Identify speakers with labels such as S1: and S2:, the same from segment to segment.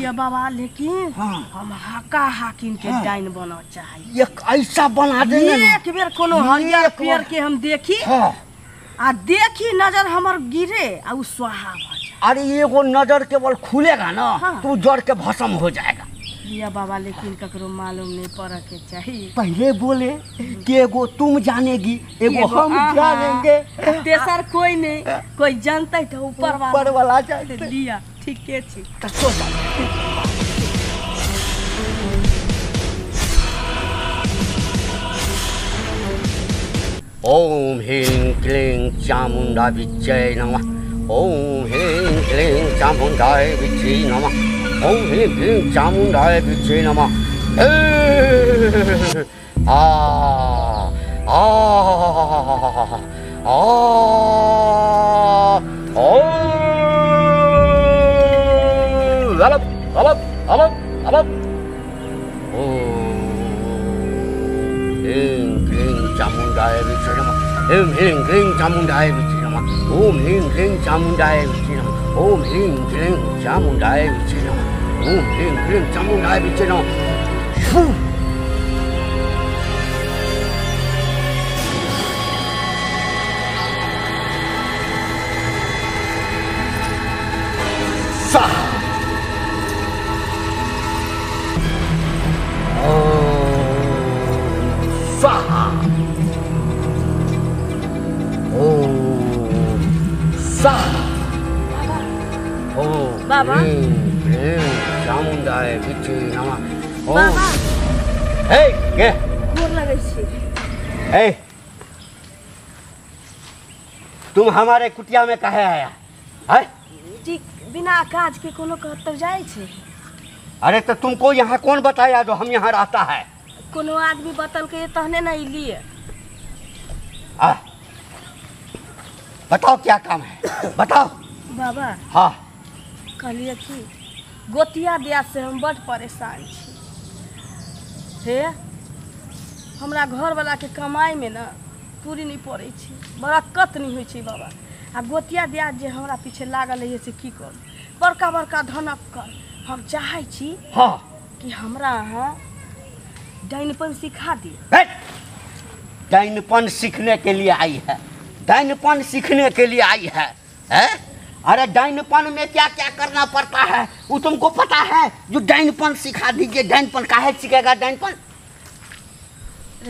S1: ये बाबा लेकिन
S2: हाँ।
S1: हम हाका हाकिम के डाइन बना चाहिए।
S2: एक ऐसा बना देंगे ना,
S1: एक बेर कोनो हरियर पेड़ के हम देखी
S2: हाँ।
S1: आ देखी नजर हमर गिरे आ उ स्वाहा भ जाए।
S2: अरे एगो नजर केवल खुलेगा ना,
S1: हाँ।
S2: तो जड़ के भस्म हो जाएगा।
S1: ये बाबा लेकिन ककरो मालूम नहीं पड़ के चाहिए।
S2: पहले बोले कि एगो तुम जानेगी, एगो हम जानेंगे,
S1: तेसर कोई नहीं, कोई जानते तो ऊपर
S2: वाला जाने
S1: लिया। ठीक है छी
S2: तो सो जा। ओम ह्रीं क्लीं चामुंडा विच्चे नमः। ओम ह्रीं क्लीं चामुंडाय विच्चे नमः। ओम ह्रीं क्लीं चामुंडाय विच्चे नमः। आ आ आ अलग अलग अलग अलग। ओम ह्रीं क्लीं चामुंडाय विच्चे नमः। ओम ह्रीं क्लीं चामुंडाय विच्चे नमः। ओम ह्रीं क्लीं चामुंडाय विच्चे नमः। ओम ह्रीं क्लीं चामुंडाय विच्चे नमः। ओम ह्रीं क्लीं चामुंडाय विच्चे नमः।
S1: बाबा
S2: चामुंडाय विच्चे नमः।
S1: बाबा
S2: हे के
S1: गोर लगै छी।
S2: हे तुम हमारे कुटिया में काहे आया है?
S1: जी बिना काज के कोनो कहतर जाए छे।
S2: अरे तो तुमको यहाँ कौन बताया जो हम यहाँ रहता है?
S1: कोनो आदमी बतल के तहने नहीं लिए।
S2: बताओ क्या काम है, बताओ।
S1: बाबा
S2: हाँ
S1: कहलिए कि गोतिया दिया से हम बड़ परेशान छी। हे हमरा घर वाला के कमाई में ना पूरी नहीं पड़े छी, बड़ा कत नहीं होइ छै बाबा। आ गोतिया दिया जे हमरा पीछे लागल है से की कर बड़का बड़का धनक कर। हम चाहे छी
S2: हाँ
S1: कि हमरा अहाँ डाइनपन सिखा दी।
S2: डाइनपन सीखने के लिए आई है, डाइनपन सीखने के लिए आई है, हैं? अरे डाइनपन में क्या क्या करना पड़ता है वो तुमको पता है? जो डाइनपन सिखा दीजिए। डाइनपन काहे सीखेगा डाइनपन?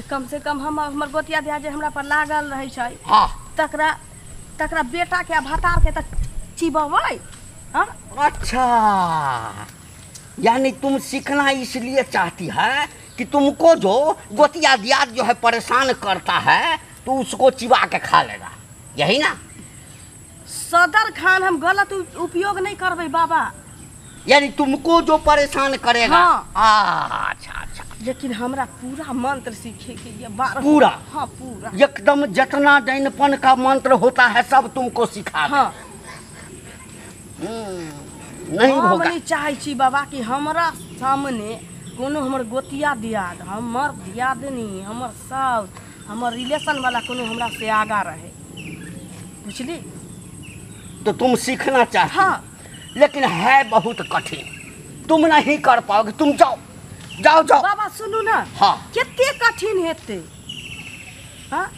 S1: कम से कम हमर गोतिया दिया जे हमरा पर लागल रहे छै,
S2: हाँ
S1: तकरा बेटा के भतार के तक चिबबै। हाँ
S2: अच्छा, यानी तुम सीखना इसलिए चाहती है कि तुमको जो गोतिया दियाद जो है परेशान करता है तो उसको चिबा के खा लेगा, यही ना?
S1: सदर खान हम गलत उपयोग नहीं करबे बाबा।
S2: यानी तुमको जो परेशान करेगा।
S1: हाँ।
S2: अच्छा अच्छा।
S1: लेकिन हमरा पूरा मंत्र सीखे के लिए
S2: पूरा?
S1: हाँ पूरा
S2: एकदम जितना डाइनपन का मंत्र होता है सब तुमको सिखा।
S1: हाँ
S2: नहीं होगा।
S1: नहीं चाहे छी बाबा कि हमरा सामने कोनो हमर गोतिया दियाद, हमर दियादनी, हमर साउस, हमर रिलेशन वाला कोनो हमरा से आगा रहे, बुझली?
S2: तो तुम सीखना चाहते?
S1: हाँ।
S2: लेकिन है बहुत कठिन, तुम नहीं कर पाओगे। तुम जाओ जाओ जाओ।
S1: बाबा सुनू ना।
S2: हाँ।
S1: कितने कठिन हेते। हाँ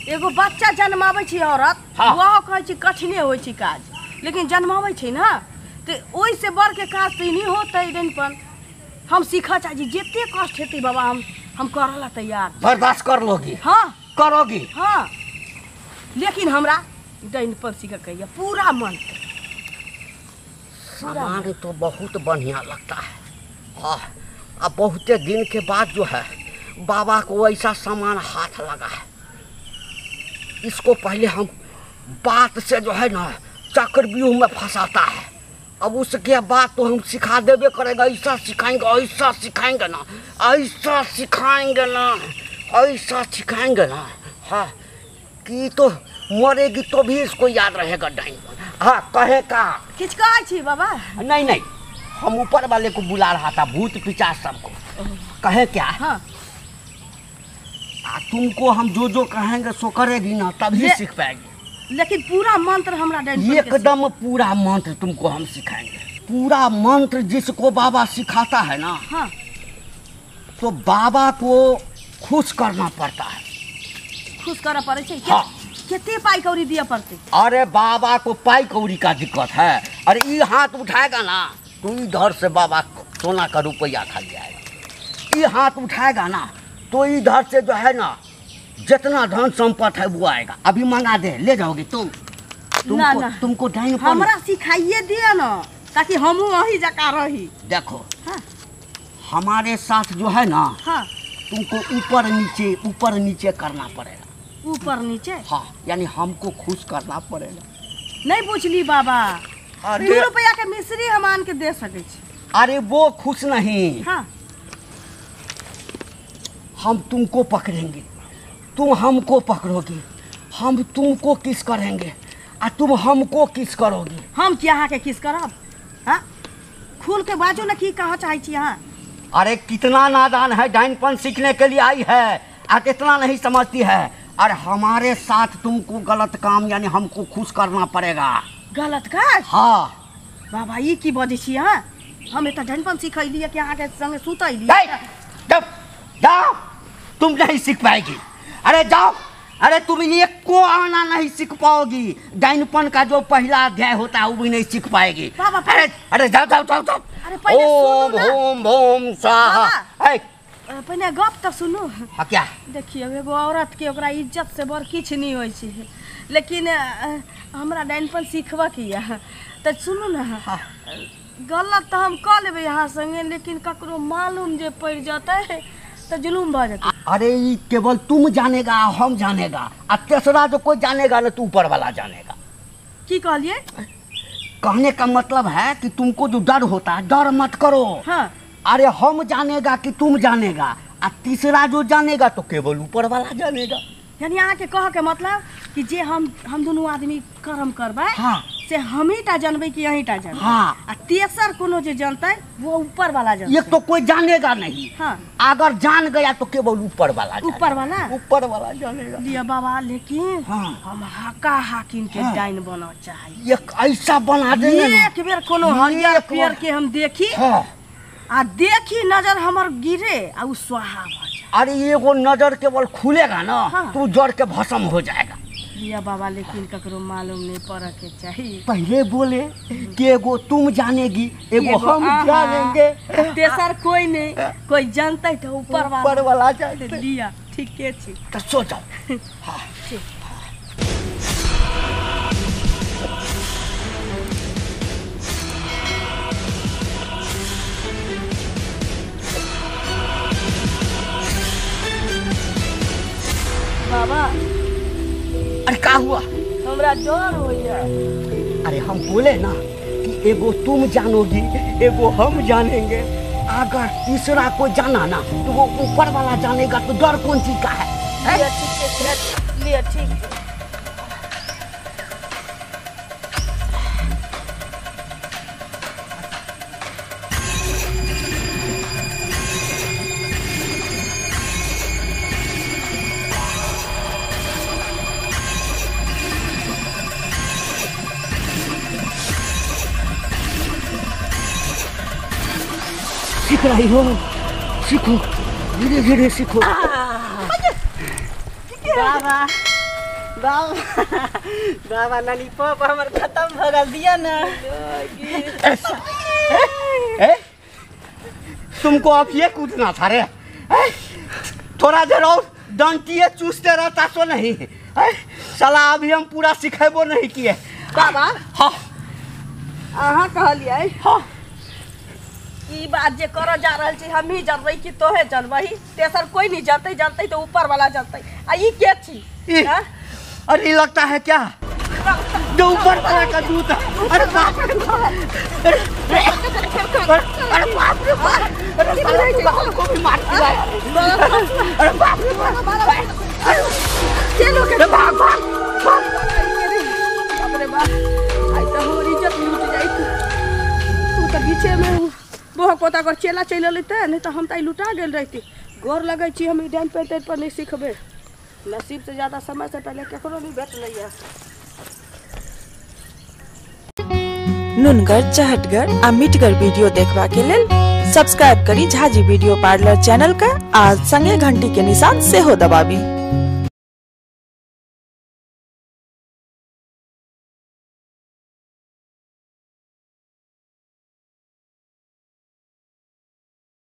S1: एगो बच्चा जन्मावे छी औरत,
S2: हाँ।
S1: वह कहे छी कठिने होइ छी काज, लेकिन जन्मावे छी ना तो ओइ से बढ़ के काज तो नहीं होते। डाइनपन हम सीखा चाहिए, जितने कष्ट हेते बाबा हम करला तैयार।
S2: बर्दाश्त कर लोगी?
S1: हाँ
S2: करोगी?
S1: हाँ लेकिन हमरा डाइनपन सीख के पूरा मन।
S2: सामान तो बहुत बढ़िया लगता है। अब बहुत दिन के बाद जो है बाबा को ऐसा सामान हाथ लगा है, इसको पहले हम बात से जो है ना चक्रव्यूह में फंसाता है। अब उसके बाद तो हम सिखा देवे करेगा। ऐसा सिखाएंगे, ऐसा सिखाएंगे ना, ऐसा सिखाएंगे ना, ऐसा सिखाएंगे ना, हाँ कि तो मरेगी तो भी इसको याद रहेगा डाइनपन। हाँ कहे का
S1: किछ कहे छी बाबा?
S2: नहीं नहीं, हम ऊपर वाले को बुला रहा था, भूत पिचास सबको। कहे क्या?
S1: हाँ
S2: तुमको हम जो जो कहेंगे सो करेगी ना तभी सीख पाएगी।
S1: लेकिन पूरा मंत्र हमरा डाइनपन
S2: एकदम पूरा मंत्र तुमको हम सिखाएंगे। पूरा मंत्र जिसको बाबा सिखाता है ना,
S1: हाँ
S2: तो बाबा को खुश करना पड़ता है।
S1: खुश कर पड़े छे।
S2: हाँ।
S1: कितने पाई कौड़ी दिया पड़ते?
S2: अरे बाबा को पाई कौड़ी का दिक्कत है। अरे ये हाथ उठाएगा ना तो इधर से बाबा सोना का रुपया खा जाएगा। ये हाथ उठाएगा ना तो इधर से जो है ना जितना धन संपत्ति है वो आएगा। अभी मंगा दे, ले जाओगे तुम।
S1: ना ना,
S2: तुमको डाइन पर
S1: हमरा सिखाइए दिया ना ताकि हम वही जका रही।
S2: देखो
S1: हाँ
S2: हमारे साथ जो है ना,
S1: हाँ
S2: तुमको ऊपर नीचे करना पड़ेगा।
S1: ऊपर नीचे?
S2: हाँ, यानी हमको खुश करना पड़ेगा।
S1: नहीं पूछली बाबा,
S2: अरे
S1: 2 रुपया के मिश्री हम आन के दे सके छी।
S2: अरे वो खुश नहीं,
S1: हाँ
S2: हम तुमको पकड़ेंगे, तुम हमको पकड़ोगे, हम तुमको किस करेंगे और तुम हमको किस करोगे।
S1: हम क्या के किस करब? हाँ खुल के बाजू ना की कहा चाहे छी यहाँ।
S2: अरे कितना नादान है, डाइनपन सीखने के लिए आई है और कितना नहीं समझती है। और हमारे साथ तुमको गलत काम यानी हमको खुश करना पड़ेगा।
S1: गलत काज?
S2: हाँ
S1: बाबा ये की बजे छी यहाँ? हम इतना ढनपन सिखैलिए कि अहाँ के संगे सुतैली।
S2: जाओ, तुम नहीं सीख पाएगी। अरे जाओ, अरे तुम ये को आना नहीं सीख पाओगी। डाइनपन का जो पहला अध्याय होता है वो भी नहीं सीख पाएगी।
S1: बाबा,
S2: अरे जाओ जाओ जाओ जाओ।
S1: अरे पहले
S2: ओम
S1: सुनो ना।
S2: ओम ओम स्वाहा। ए,
S1: पहले गप तो सुनो।
S2: हाँ क्या?
S1: देखिए एगो औरत के ओकरा इज्जत से बड़ किछ नहीं होय छै, लेकिन हमरा डाइनपन सीखबा की है तो सुनू ना।
S2: हाँ।
S1: गलत तो हम कह लेबै यहाँ संगे, लेकिन ककरो मालूम जे पड़ जाते तो जुलूम भ जाते।
S2: अरे ये केवल तुम जानेगा, हम जानेगा, और तीसरा जो कोई जानेगा ना तो ऊपर वाला जानेगा।
S1: की कहलिए?
S2: कहने का मतलब है कि तुमको जो डर होता है, डर मत करो।
S1: हाँ
S2: अरे हम जानेगा कि तुम जानेगा, और तीसरा जो जानेगा तो केवल ऊपर वाला जानेगा।
S1: यानी अहाँ के कह के मतलब कि जे हम दोनों आदमी कर्म करबै,
S2: हाँ
S1: से हम ही टा जानबै कि यही टा जानबै।
S2: हाँ।
S1: आ तेसर कोनो जे जानतै वो ऊपर वाला जानतै।
S2: ये तो कोई जानेगा नहीं।
S1: हाँ
S2: अगर जान गया तो केवल ऊपर वाला
S1: ऊपर वाला
S2: ऊपर वाला जानेगा।
S1: लिया बाबा, लेकिन
S2: हाँ।
S1: हम हका हाकिम के
S2: हाँ।
S1: डाइन बना चाहिए।
S2: एक ऐसा बना देंगे ना।
S1: एक बेर कोनो हरियर पेड़ के हम देखी,
S2: हाँ।
S1: आ देखी नजर हमर गिरे आ उ स्वाहा भ जाए।
S2: अरे ये वो नजर केवल खुलेगा ना,
S1: हाँ।
S2: तो जड़ के भस्म हो जाएगा।
S1: लिया बाबा, लेकिन ककरो मालूम नहीं पड़े के चाहिए।
S2: पहले बोले कि एगो तुम जानेगी, एगो हम
S1: आहा।
S2: जानेंगे।
S1: तेसर कोई नहीं, कोई जानते तो ऊपर
S2: ऊपर वाला जानेगा।
S1: लिया ठीक के छी।
S2: तो सो जाओ। हाँ।
S1: ठीक। बाबा,
S2: अरे क्या हुआ?
S1: हमरा डर होइए।
S2: अरे हम बोले ना कि एगो तुम जानोगी, एगो हम जानेंगे। अगर तीसरा कोई जाना ना तो वो ऊपर वाला जानेगा, तो डर कौन चीज का है?
S1: लिया ठीक है, लिया ठीक है।
S2: सीख रही हो, सीखो, धीरे धीरे सीखो।
S1: बाबा बाबा लॉलीपॉप हमर खत्म भ गल, दिया ना।
S2: तुमको अब ये कूदना था रे। थोड़ा देर और डंटिए चूसते रहता तो नहीं। साला अभी हम पूरा सिखेबो नहीं किए।
S1: बाबा
S2: हाँ
S1: अहाँ कहलिए
S2: हाँ।
S1: ई बात जे कर जा रहल छी हम ही जानबै कि तोहे जानबै? तेसर कोई नहीं जानते, जानते तो ऊपर वाला जानते। आ ई के छी? हाँ?
S2: अरे लगता है क्या जो ऊपर वाला का दूध है? अरे बाप रे बाप, अरे बाप रे बाप, अरे साला को भी मार दिया। अरे बाप रे बाप,
S1: चलो के
S2: अरे भाग भाग भाग।
S1: बाप रे बाप, आई तो हमारी इज्जत लूट जाई। तू तो पीछे में बोह पोता कर चेला चल लेते, नहीं तो हम तो लुटा गेल रहती। गोर लगे छी हम डाइन पे पर नहीं सीखबे। नसीब से ज्यादा समय से पहले केकरो नहीं भेट लइया।
S3: नुनगर, चहटगर आ मीठगर वीडियो देखबा के लेल सब्सक्राइब करी झाजी वीडियो पार्लर चैनल का आ संगे घंटी के निशान से हो दबाबी।